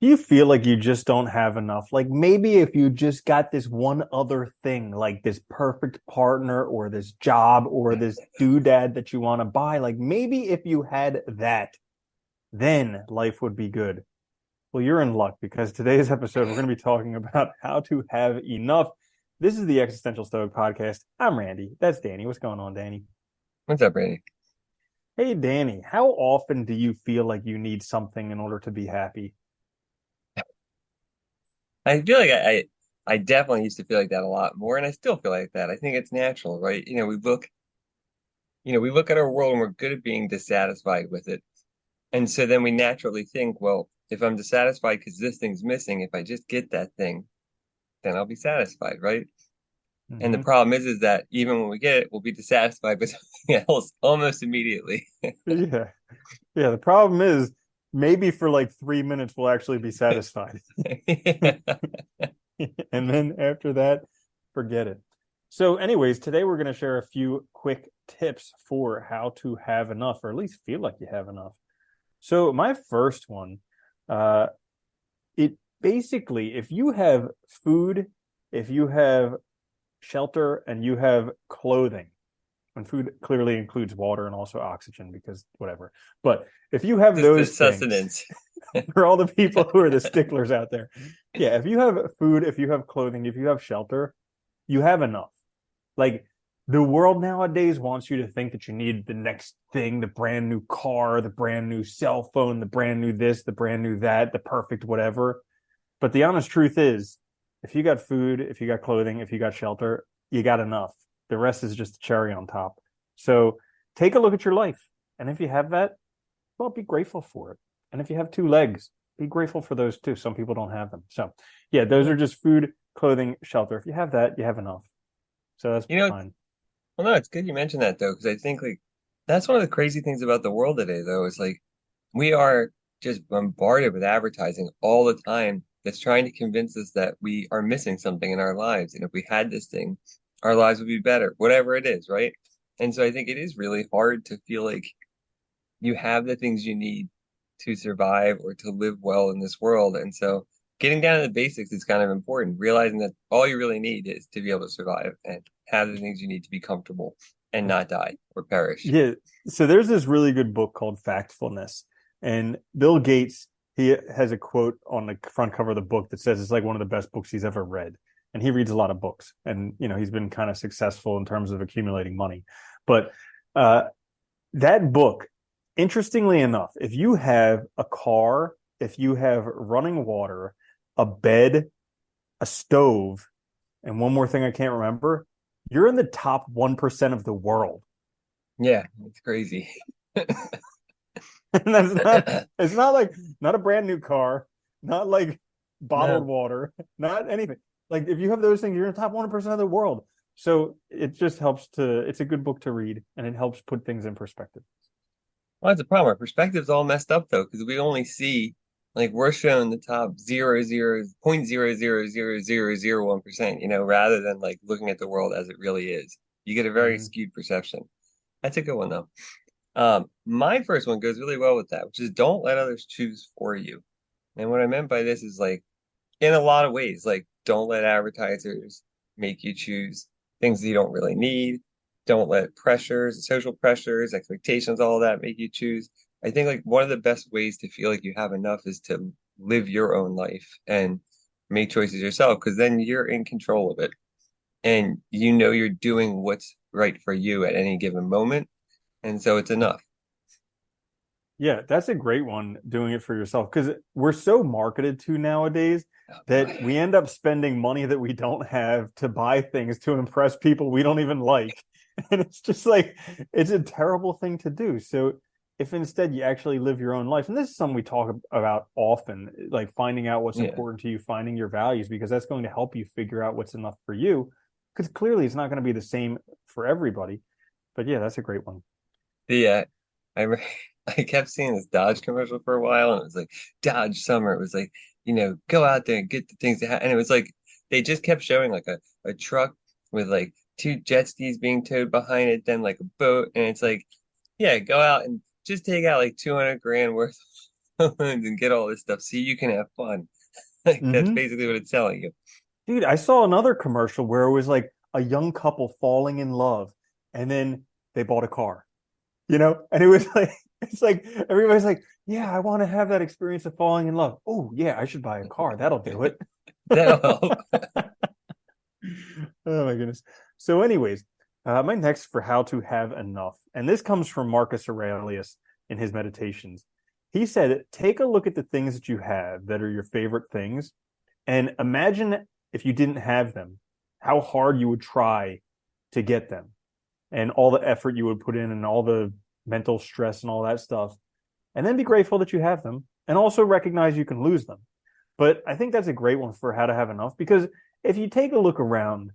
Do you feel like you just don't have enough? Like maybe if you just got this one other thing, like this perfect partner or this job or this doodad that you want to buy, like maybe if you had that, then life would be good. Well, you're in luck because today's episode, we're going to be talking about how to have enough. This is the Existential Stoic podcast. I'm Randy. That's Danny. What's going on, Danny? What's up, Randy? Hey, Danny, how often do you feel like you need something in order to be happy? I feel like I definitely used to feel like that a lot more, and I still feel like that. I think it's natural, right? We look at our world and we're good at being dissatisfied with it. And so then we naturally think, well, if I'm dissatisfied because this thing's missing, if I just get that thing, then I'll be satisfied, right? And the Hmm. problem is that even when we get it, we'll be dissatisfied with something else almost immediately. Yeah. Yeah. The problem is maybe for like 3 minutes we'll actually be satisfied. And then after that, forget it. So, anyways, today we're going to share a few quick tips for how to have enough, or at least feel like you have enough. So, my first one, uh, it basically, if you have food, if you have shelter, and you have clothing, and food clearly includes water and also oxygen because whatever. But if you have Just the those things, sustenance. for all the people who are the sticklers out there, yeah, if you have food, if you have clothing, if you have shelter, you have enough. Like the world nowadays wants you to think that you need the next thing, the brand new car, the brand new cell phone, the brand new this, the brand new that, the perfect whatever. But the honest truth is, if you got food, if you got clothing, if you got shelter, you got enough. The rest is just a cherry on top. So take a look at your life. And if you have that, well, be grateful for it. And if you have two legs, be grateful for those too. Some people don't have them. So, yeah, those Yeah. are just food, clothing, shelter. If you have that, you have enough. So that's You know, fine. well, no, it's good you mentioned that though, because I think like that's one of the crazy things about the world today, though, is like we are just bombarded with advertising all the time that's trying to convince us that we are missing something in our lives. And if we had this thing, our lives would be better, whatever it is, right? And so I think it is really hard to feel like you have the things you need to survive or to live well in this world. And so getting down to the basics is kind of important, realizing that all you really need is to be able to survive and have the things you need to be comfortable and not die or perish. Yeah. So there's this really good book called Factfulness. And Bill Gates, he has a quote on the front cover of the book that says it's like one of the best books he's ever read. And he reads a lot of books. And, he's been kind of successful in terms of accumulating money. But uh, that book, interestingly enough, if you have a car, if you have running water, a bed, a stove, and one more thing I can't remember, you're in the top 1% of the world. Yeah, it's crazy. And that's not, it's not like, not a brand new car, not like bottled No. water, not anything. Like if you have those things, you're in the top 1% of the world. So it just helps it's a good book to read and it helps put things in perspective. Well, that's a problem. Our perspective's all messed up though, because we only see like we're shown the top 0.0000001%, rather than like looking at the world as it really is. You get a very Mm-hmm. skewed perception. That's a good one though. My first one goes really well with that, which is don't let others choose for you. And what I meant by this is like in a lot of ways, like don't let advertisers make you choose things that you don't really need. Don't let pressures, social pressures, expectations, all of that make you choose. I think like one of the best ways to feel like you have enough is to live your own life and make choices yourself, because then you're in control of it and you're doing what's right for you at any given moment. And so it's enough. Yeah, that's a great one doing it for yourself because we're so marketed to nowadays Oh that boy. we end up spending money that we don't have to buy things to impress people we don't even like. And it's just like, it's a terrible thing to do. So if instead you actually live your own life, and this is something we talk about often, like finding out what's Yeah. important to you, finding your values, because that's going to help you figure out what's enough for you. Because clearly it's not going to be the same for everybody. But yeah, that's a great one. The I re- I kept seeing this Dodge commercial for a while, and it was like Dodge Summer. It was like, go out there and get the things and it was like they just kept showing like a truck with like two jet skis being towed behind it, then like a boat, and it's like, yeah, go out and just take out like 200 grand worth loans and get all this stuff so you can have fun. Like that's Hmm. basically what it's telling you. Dude, I saw another commercial where it was like a young couple falling in love and then they bought a car, And it was like, it's like everybody's like, yeah, I want to have that experience of falling in love. Oh, yeah, I should buy a car. That'll do it. That'll help. Oh my goodness. So, anyways, my next for how to have enough, and this comes from Marcus Aurelius in his Meditations. He said, take a look at the things that you have that are your favorite things, and imagine if you didn't have them, how hard you would try to get them, and all the effort you would put in, and all the mental stress and all that stuff. And then be grateful that you have them, and also recognize you can lose them. But I think that's a great one for how to have enough because if you take a look around,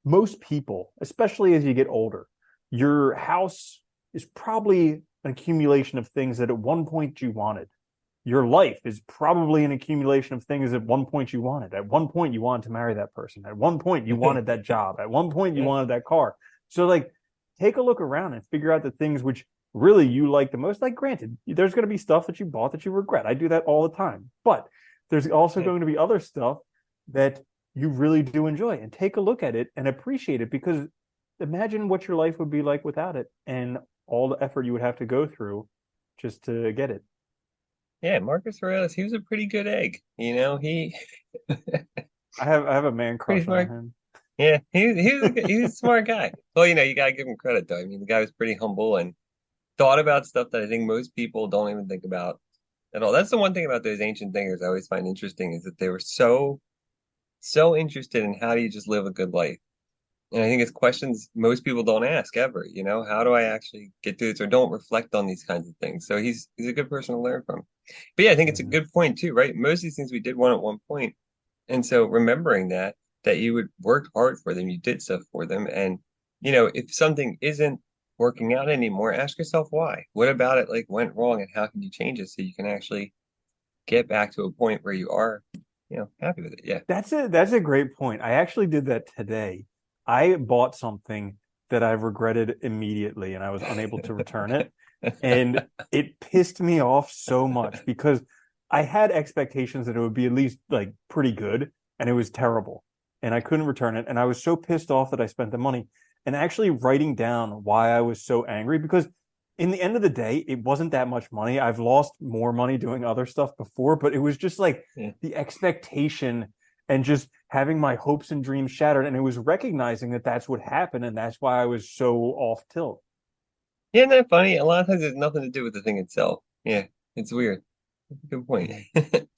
most people, especially as you get older, your house is probably an accumulation of things that at one point you wanted. Your life is probably an accumulation of things at one point you wanted. At one point you wanted to marry that person. At one point you wanted that job. At one point you Yeah. wanted that car. So like take a look around and figure out the things which really you like the most. Like granted, there's going to be stuff that you bought that you regret. I do that all the time. But there's also Yeah. going to be other stuff that you really do enjoy and take a look at it and appreciate it because imagine what your life would be like without it and all the effort you would have to go through just to get it. Yeah, Marcus Aurelius, he was a pretty good egg. He I have a man pretty crush on smart. him. Yeah, he's a smart guy. Well, you gotta give him credit though. I mean, the guy was pretty humble and thought about stuff that I think most people don't even think about at all. That's the one thing about those ancient thinkers I always find interesting is that they were so interested in how do you just live a good life. And I think it's questions most people don't ask ever, how do I actually get through this or don't reflect on these kinds of things. So he's a good person to learn from. But yeah, I think it's a Mhm. good point too, right? Most of these things we did want at one point. And so remembering that you would work hard for them, you did stuff for them. And, if something isn't working out anymore, ask yourself why. What about it like went wrong and how can you change it so you can actually get back to a point where you are, happy with it. Yeah. That's a great point. I actually did that today. I bought something that I've regretted immediately and I was unable to return it. And it pissed me off so much because I had expectations that it would be at least like pretty good and it was terrible. And I couldn't return it. And I was so pissed off that I spent the money and actually writing down why I was so angry because in the end of the day, it wasn't that much money. I've lost more money doing other stuff before, but it was just like Yeah. the expectation and just having my hopes and dreams shattered. And it was recognizing that that's what happened. And that's why I was so off tilt. Yeah, isn't that funny? A lot of times it's nothing to do with the thing itself. Yeah, it's weird. Good point. Mhm.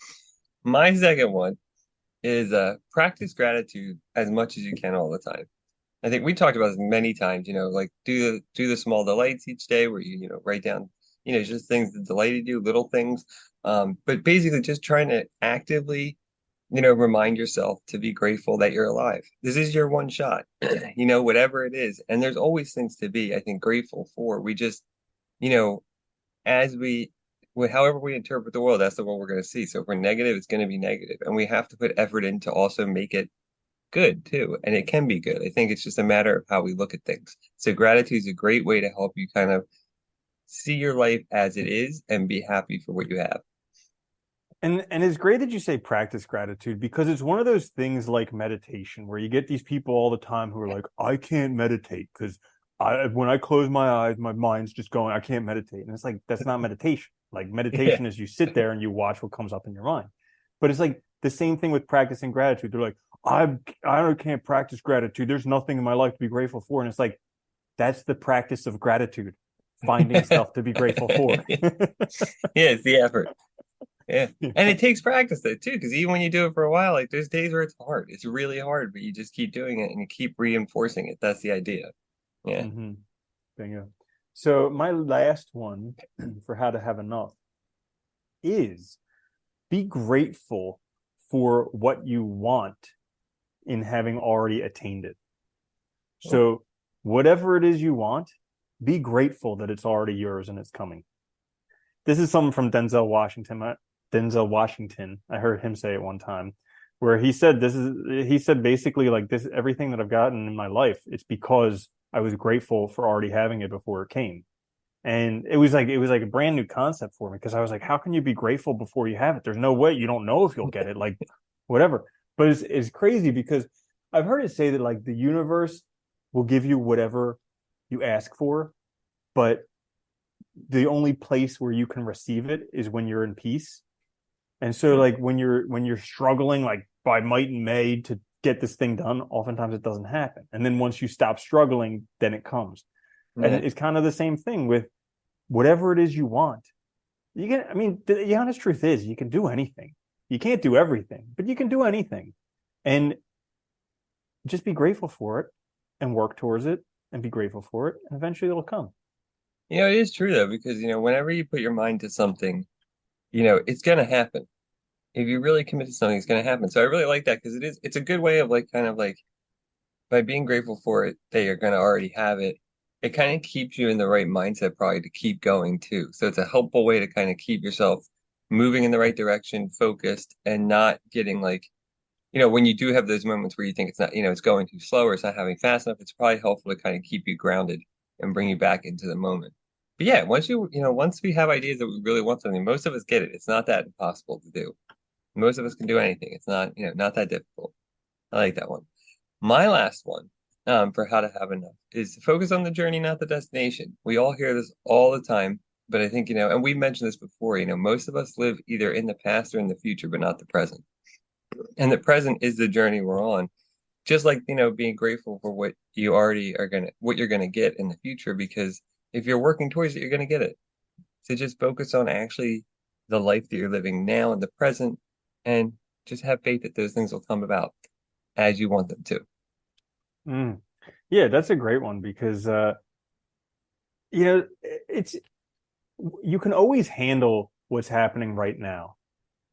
My second one is practice gratitude as much as you can all the time. I think we talked about this many times, like do the small delights each day where you write down, just things that delighted you, little things. But basically just trying to actively, remind yourself to be grateful that you're alive. This is your one shot, whatever it is. And there's always things to be, I think, grateful for. We just, you know, as however we interpret the world, that's the world we're going to see. So if we're negative, it's going to be negative. And we have to put effort in to also make it good too. And it can be good. I think it's just a matter of how we look at things. So gratitude is a great way to help you kind of see your life as it is and be happy for what you have. And it's great that you say practice gratitude because it's one of those things like meditation where you get these people all the time who are like, I can't meditate because when I close my eyes, my mind's just going, I can't meditate. And it's like, that's not meditation. Like Yeah. meditation is you sit there and you watch what comes up in your mind. But it's like the same thing with practicing gratitude. They're like, I can't practice gratitude. There's nothing in my life to be grateful for. And it's like, that's the practice of gratitude, finding stuff to be grateful for. Yeah, it's the effort. Yeah. And it takes practice though too, because even when you do it for a while, like there's days where it's hard. It's really hard, but you just keep doing it and you keep reinforcing it. That's the idea. Yeah. Mm-hmm. Bingo. So my last one for how to have enough is be grateful for what you want in having already attained it. Oh, So whatever it is you want, be grateful that it's already yours and it's coming. This is something from Denzel Washington. Denzel Washington. I heard him say it one time where he said basically like this everything that I've gotten in my life, it's because I was grateful for already having it before it came. And it was like a brand new concept for me because I was like, how can you be grateful before you have it? There's no way. You don't know if you'll get it, like whatever. But it's crazy because I've heard it say that like the universe will give you whatever you ask for, but the only place where you can receive it is when you're in peace. And so like when you're struggling like by might and may to get this thing done, oftentimes it doesn't happen. And then once you stop struggling, then it comes. And Yeah. it's kind of the same thing with whatever it is you want. You can, I mean, the honest truth is you can do anything. You can't do everything, but you can do anything. And just be grateful for it and work towards it and be grateful for it. And eventually it'll come. It is true though, because whenever you put your mind to something, it's gonna happen. If you really commit to something, it's gonna happen. So I really like that because it's a good way of like kind of like by being grateful for it that you're gonna already have it, it kind of keeps you in the right mindset probably to keep going too. So it's a helpful way to kind of keep yourself moving in the right direction, focused, and not getting like, when you do have those moments where you think it's not, it's going too slow or it's not happening fast enough, it's probably helpful to kind of keep you grounded and bring you back into the moment. But yeah, once we have ideas that we really want something, most of us get it. It's not that impossible to do. Most of us can do anything. It's not, not that difficult. I like that one. My last one, for how to have enough is to focus on the journey, not the destination. We all hear this all the time, but I think, and we mentioned this before, most of us live either in the past or in the future, but not the present. And the present is the journey we're on. Just like, being grateful for what you're gonna get in the future, because if you're working towards it, you're gonna get it. So just focus on actually the life that you're living now in the present and just have faith that those things will come about as you want them to. Mm. Yeah, that's a great one because it's you can always handle what's happening right now.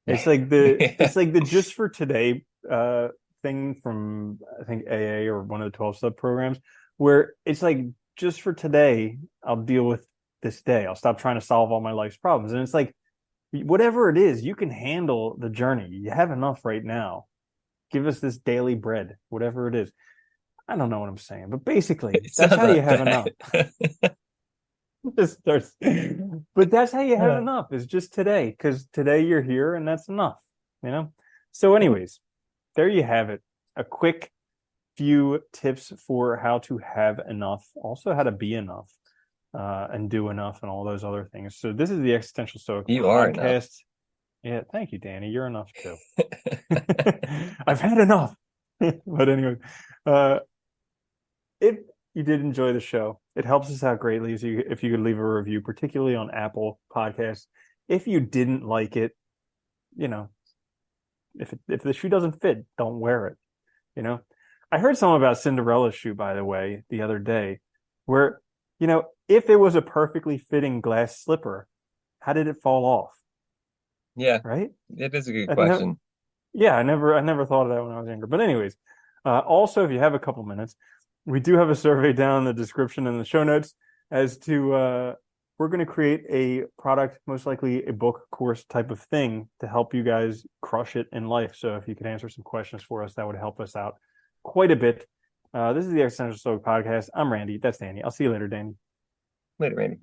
It's like the Yeah. it's like the just for today thing from I think AA or one of the 12 step programs where it's like just for today I'll deal with this day. I'll stop trying to solve all my life's problems. And it's like whatever it is, you can handle the journey. You have enough right now. Give us this daily bread, whatever it is. I don't know what I'm saying, but basically It that's sounds how you not have bad. enough. Just starts, but that's how you have Uh, enough is just today because today you're here and that's enough, you know? So, cool. anyways, there you have it. A quick few tips for how to have enough, also how to be enough, and do enough and all those other things. So, this is the Existential Stoic You are enough. podcast. Yeah, thank you, Danny. You're enough too. I've had enough. But anyway, uh, if you did enjoy the show, it helps us out greatly if you could leave a review, particularly on Apple Podcasts. If you didn't like it, you know, if the shoe doesn't fit, don't wear it. You know, I heard something about Cinderella's shoe, by the way, the other day, where if it was a perfectly fitting glass slipper, how did it fall off? Yeah, Right? it is a good I know. question. Yeah, I never thought of that when I was younger. But anyways, also if you have a couple minutes, we do have a survey down in the description and the show notes as to we're going to create a product, most likely a book course type of thing to help you guys crush it in life. So if you could answer some questions for us, that would help us out quite a bit. This is the Existential Stoic podcast. I'm Randy. That's Danny. I'll see you later, Danny. Later, Randy.